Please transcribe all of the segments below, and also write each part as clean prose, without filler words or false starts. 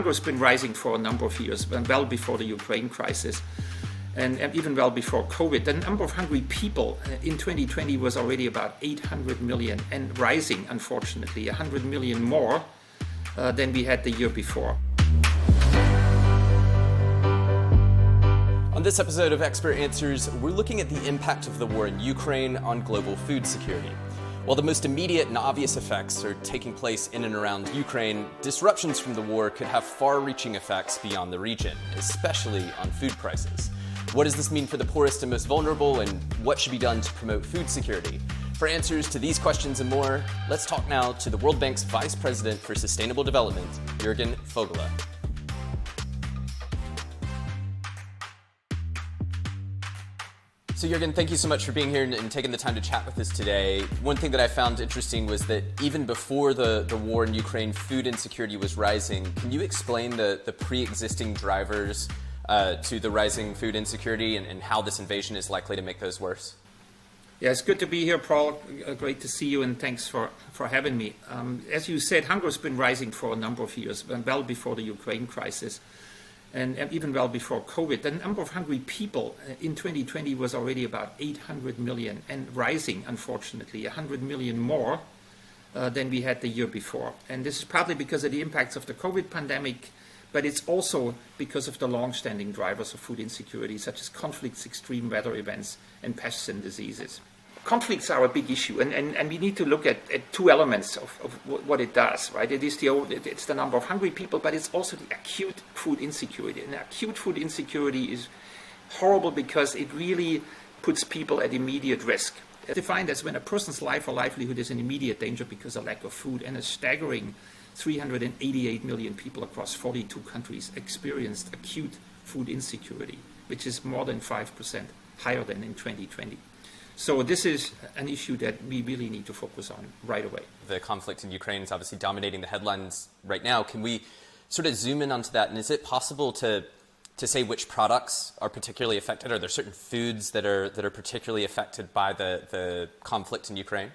hunger has been rising for a number of years, well before the Ukraine crisis, and even well before COVID. The number of hungry people in 2020 was already about 800 million and rising, unfortunately, 100 million more than we had the year before. On this episode of Expert Answers, we're looking at the impact of the war in Ukraine on global food security. While the most immediate and obvious effects are taking place in and around Ukraine, disruptions from the war could have far-reaching effects beyond the region, especially on food prices. What does this mean for the poorest and most vulnerable, and what should be done to promote food security? For answers to these questions and more, let's talk now to the World Bank's Vice President for Sustainable Development, Jürgen Vogele. So Jürgen, thank you so much for being here and taking the time to chat with us today. One thing that I found interesting was that even before the war in Ukraine, food insecurity was rising. Can you explain the pre-existing drivers to the rising food insecurity and how this invasion is likely to make those worse? Yeah, it's good to be here, Paul. Great to see you, and thanks for having me. As you said, hunger has been rising for a number of years, well before the Ukraine crisis, and even well before COVID. The number of hungry people in 2020 was already about 800 million and rising, unfortunately, 100 million more than we had the year before. And this is partly because of the impacts of the COVID pandemic, but it's also because of the long-standing drivers of food insecurity, such as conflicts, extreme weather events, and pests and diseases. Conflicts are a big issue, and we need to look at two elements of what it does, right? It's the number of hungry people, but it's also the acute food insecurity. And acute food insecurity is horrible because it really puts people at immediate risk. It's defined as when a person's life or livelihood is in immediate danger because of lack of food, and a staggering 388 million people across 42 countries experienced acute food insecurity, which is more than 5% higher than in 2020. So this is an issue that we really need to focus on right away. The conflict in Ukraine is obviously dominating the headlines right now. Can we sort of zoom in onto that? And is it possible to say which products are particularly affected? Are there certain foods that are particularly affected by the conflict in Ukraine?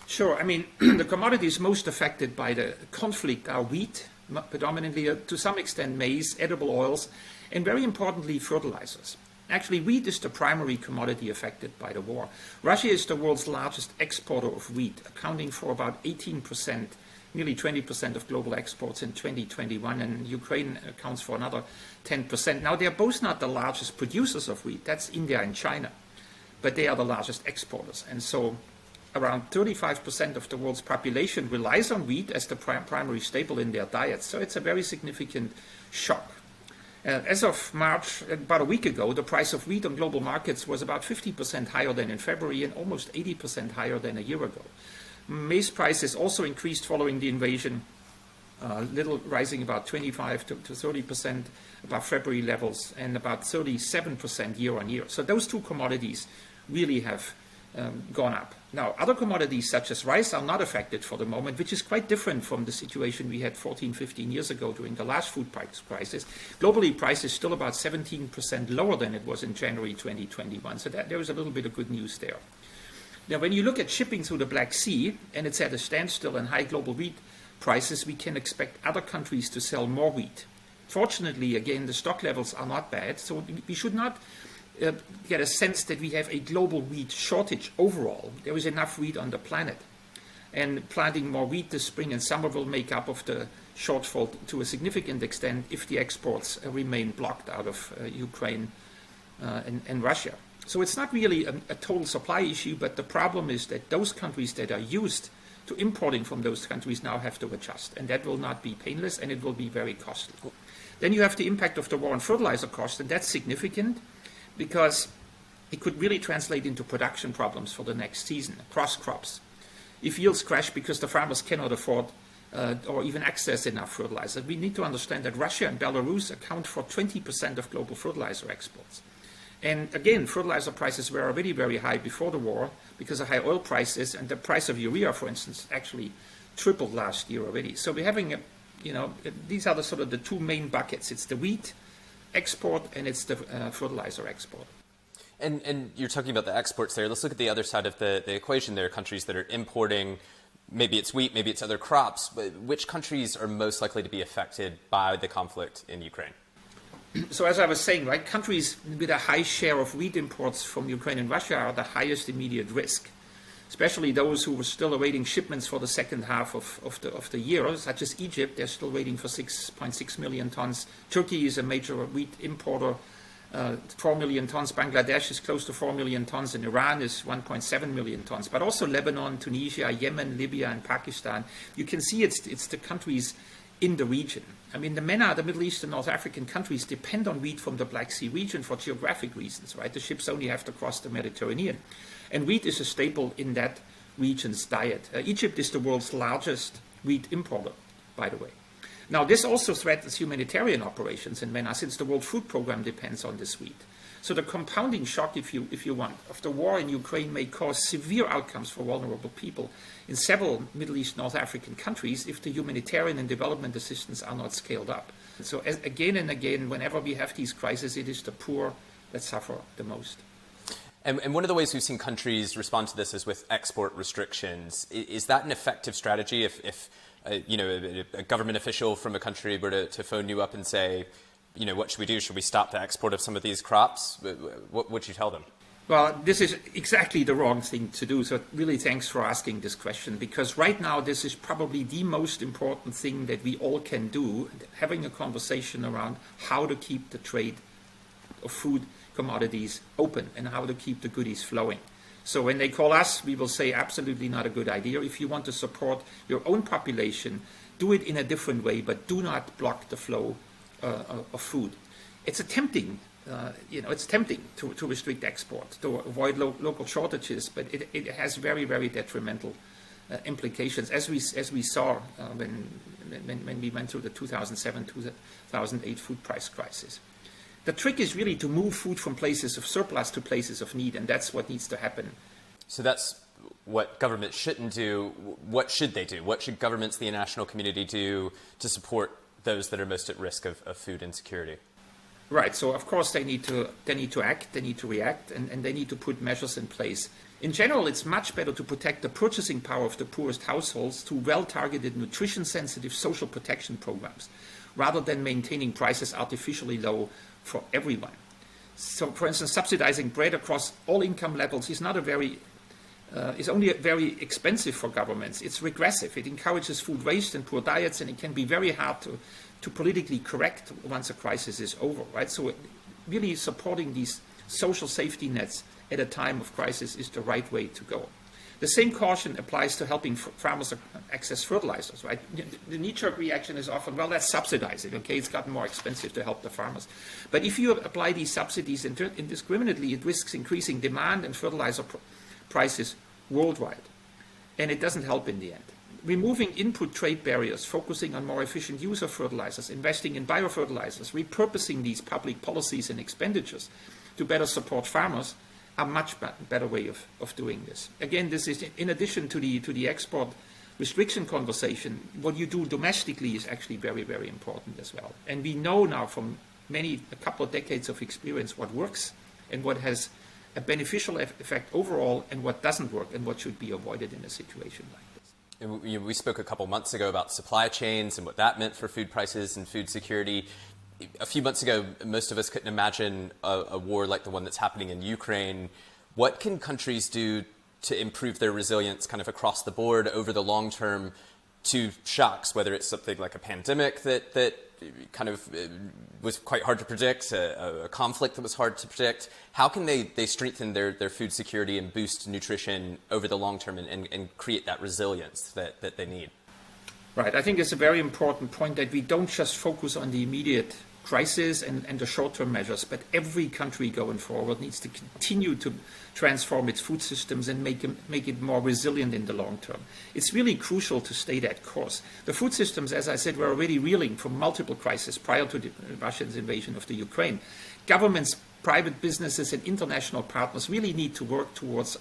Sure. I mean, the commodities most affected by the conflict are wheat, predominantly, to some extent maize, edible oils, and very importantly, fertilizers. Actually, wheat is the primary commodity affected by the war. Russia is the world's largest exporter of wheat, accounting for about 18%, nearly 20% of global exports in 2021, and Ukraine accounts for another 10%. Now, they are both not the largest producers of wheat. That's India and China, but they are the largest exporters. And so around 35% of the world's population relies on wheat as the primary staple in their diets. So it's a very significant shock. As of March, about a week ago, the price of wheat on global markets was about 50% higher than in February and almost 80% higher than a year ago. Maize prices also increased following the invasion, little rising about 25 to 30% above February levels and about 37% year on year. So those two commodities really have gone up. Now, other commodities such as rice are not affected for the moment, which is quite different from the situation we had 14, 15 years ago during the last food price crisis. Globally, price is still about 17% lower than it was in January 2021, so there is a little bit of good news there. Now, when you look at shipping through the Black Sea, and it's at a standstill and high global wheat prices, we can expect other countries to sell more wheat. Fortunately, again, the stock levels are not bad, so we should not get a sense that we have a global wheat shortage overall. There is enough wheat on the planet. And planting more wheat this spring and summer will make up of the shortfall to a significant extent if the exports remain blocked out of Ukraine and Russia. So it's not really a total supply issue, but the problem is that those countries that are used to importing from those countries now have to adjust. And that will not be painless, and it will be very costly. Then you have the impact of the war on fertilizer costs, and that's significant, because it could really translate into production problems for the next season across crops. If yields crash because the farmers cannot afford or even access enough fertilizer, we need to understand that Russia and Belarus account for 20% of global fertilizer exports. And again, fertilizer prices were already very high before the war because of high oil prices, and the price of urea, for instance, actually tripled last year already. So we're having, these are the sort of the two main buckets. It's the wheat export and it's the fertilizer export. And you're talking about the exports there. Let's look at the other side of the equation. There are countries that are importing maybe it's wheat, maybe it's other crops, but which countries are most likely to be affected by the conflict in Ukraine? So as I was saying, right, countries with a high share of wheat imports from Ukraine and Russia are the highest immediate risk, especially those who were still awaiting shipments for the second half of the year, such as Egypt. They're still waiting for 6.6 million tons. Turkey is a major wheat importer, 4 million tons. Bangladesh is close to 4 million tons, and Iran is 1.7 million tons. But also Lebanon, Tunisia, Yemen, Libya, and Pakistan. You can see it's the countries in the region. I mean, the MENA, the Middle East and North African countries, depend on wheat from the Black Sea region for geographic reasons, right? The ships only have to cross the Mediterranean. And wheat is a staple in that region's diet. Egypt is the world's largest wheat importer, by the way. Now, this also threatens humanitarian operations in MENA, since the World Food Programme depends on this wheat. So the compounding shock, if you want, of the war in Ukraine may cause severe outcomes for vulnerable people in several Middle East, North African countries if the humanitarian and development assistance are not scaled up. So again and again, whenever we have these crises, it is the poor that suffer the most. And one of the ways we've seen countries respond to this is with export restrictions. Is that an effective strategy if a government official from a country were to phone you up and say, what should we do? Should we stop the export of some of these crops? What would you tell them? Well, this is exactly the wrong thing to do. So really thanks for asking this question, because right now this is probably the most important thing that we all can do, having a conversation around how to keep the trade of food commodities open and how to keep the goodies flowing. So when they call us, we will say absolutely not a good idea. If you want to support your own population, do it in a different way, but do not block the flow of food. It's tempting, it's tempting to restrict export, to avoid local shortages, but it has very, very detrimental implications, as we saw when we went through the 2007-2008 food price crisis. The trick is really to move food from places of surplus to places of need, and that's what needs to happen. So that's what governments shouldn't do. What should they do? What should governments, the international community, do to support those that are most at risk of food insecurity? Right. So of course they need to act, they need to react, and they need to put measures in place. In general, it's much better to protect the purchasing power of the poorest households through well-targeted, nutrition-sensitive social protection programs, rather than maintaining prices artificially low for everyone. So, for instance, subsidizing bread across all income levels is only very expensive for governments. It's regressive. It encourages food waste and poor diets, and it can be very hard to politically correct once a crisis is over, right? So really supporting these social safety nets at a time of crisis is the right way to go. The same caution applies to helping farmers access fertilizers, right? The knee-jerk reaction is often, well, let's subsidize it, okay? It's gotten more expensive to help the farmers. But if you apply these subsidies indiscriminately, it risks increasing demand and fertilizer prices worldwide. And it doesn't help in the end. Removing input trade barriers, focusing on more efficient use of fertilizers, investing in biofertilizers, repurposing these public policies and expenditures to better support farmers are much better way of doing this. Again, this is in addition to the export restriction conversation. What you do domestically is actually very, very important as well. And we know now from a couple of decades of experience what works and what has a beneficial effect overall and what doesn't work and what should be avoided in a situation like this. And we spoke a couple months ago about supply chains and what that meant for food prices and food security. A few months ago, most of us couldn't imagine a war like the one that's happening in Ukraine. What can countries do to improve their resilience kind of across the board over the long term to shocks, whether it's something like a pandemic that kind of was quite hard to predict, a conflict that was hard to predict? How can they strengthen their food security and boost nutrition over the long term and create that resilience that they need? Right. I think it's a very important point that we don't just focus on the immediate crisis and the short-term measures, but every country going forward needs to continue to transform its food systems and make it more resilient in the long term. It's really crucial to stay that course. The food systems, as I said, were already reeling from multiple crises prior to the Russian invasion of the Ukraine. Governments, private businesses, and international partners really need to work towards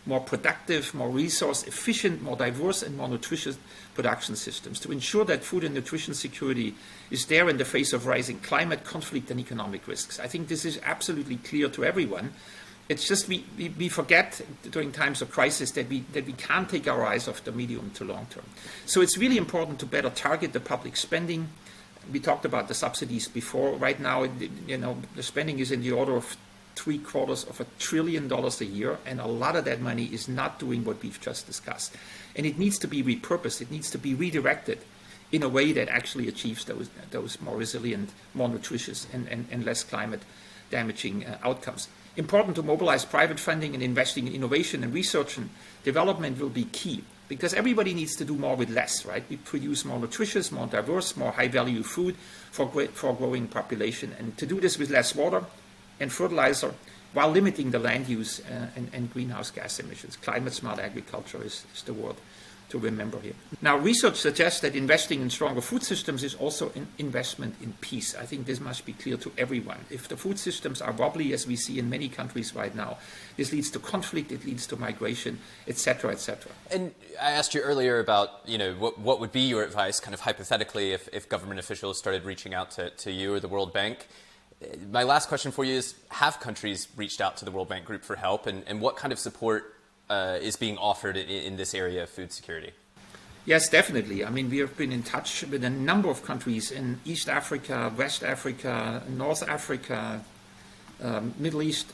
more productive, more resource efficient, more diverse and more nutritious production systems to ensure that food and nutrition security is there in the face of rising climate, conflict and economic risks. I think this is absolutely clear to everyone. It's just we forget during times of crisis that we can't take our eyes off the medium to long term. So it's really important to better target the public spending. We talked about the subsidies before. Right now, the spending is in the order of $750 billion a year, and a lot of that money is not doing what we've just discussed. And it needs to be repurposed. It needs to be redirected in a way that actually achieves those more resilient, more nutritious, and less climate damaging outcomes. Important to mobilize private funding and investing in innovation and research and development will be key, because everybody needs to do more with less, right? We produce more nutritious, more diverse, more high-value food for a growing population, and to do this with less water and fertilizer while limiting the land use and greenhouse gas emissions. Climate-smart agriculture is the word to remember here. Now, research suggests that investing in stronger food systems is also an investment in peace. I think this must be clear to everyone. If the food systems are wobbly, as we see in many countries right now, this leads to conflict, it leads to migration, etc., etc. And I asked you earlier about, what would be your advice, kind of hypothetically, if government officials started reaching out to you or the World Bank. My last question for you is, have countries reached out to the World Bank Group for help, and what kind of support is being offered in this area of food security? Yes, definitely. I mean, we have been in touch with a number of countries in East Africa, West Africa, North Africa, Middle East,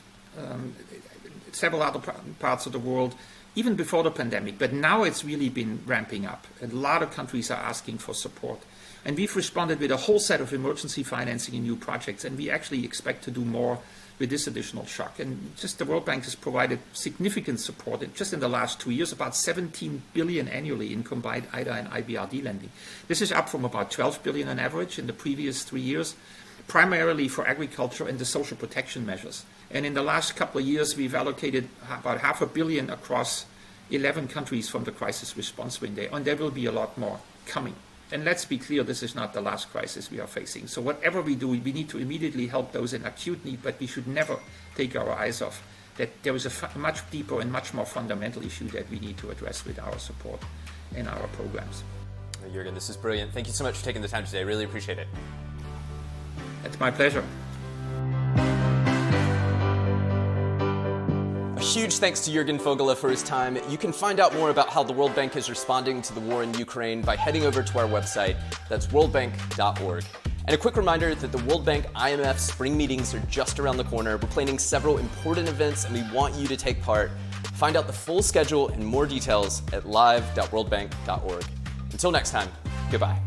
several other parts of the world, even before the pandemic. But now it's really been ramping up. A lot of countries are asking for support. And we've responded with a whole set of emergency financing in new projects, and we actually expect to do more with this additional shock. And just the World Bank has provided significant support just in the last 2 years, about 17 billion annually in combined IDA and IBRD lending. This is up from about 12 billion on average in the previous 3 years, primarily for agriculture and the social protection measures. And in the last couple of years, we've allocated about $500 million across 11 countries from the crisis response window, and there will be a lot more coming. And let's be clear, this is not the last crisis we are facing. So whatever we do, we need to immediately help those in acute need, but we should never take our eyes off that there is a much deeper and much more fundamental issue that we need to address with our support and our programs. Jürgen, this is brilliant. Thank you so much for taking the time today. I really appreciate it. It's my pleasure. Huge thanks to Jürgen Vogele for his time. You can find out more about how the World Bank is responding to the war in Ukraine by heading over to our website. That's worldbank.org. And a quick reminder that the World Bank IMF spring meetings are just around the corner. We're planning several important events and we want you to take part. Find out the full schedule and more details at live.worldbank.org. Until next time, goodbye.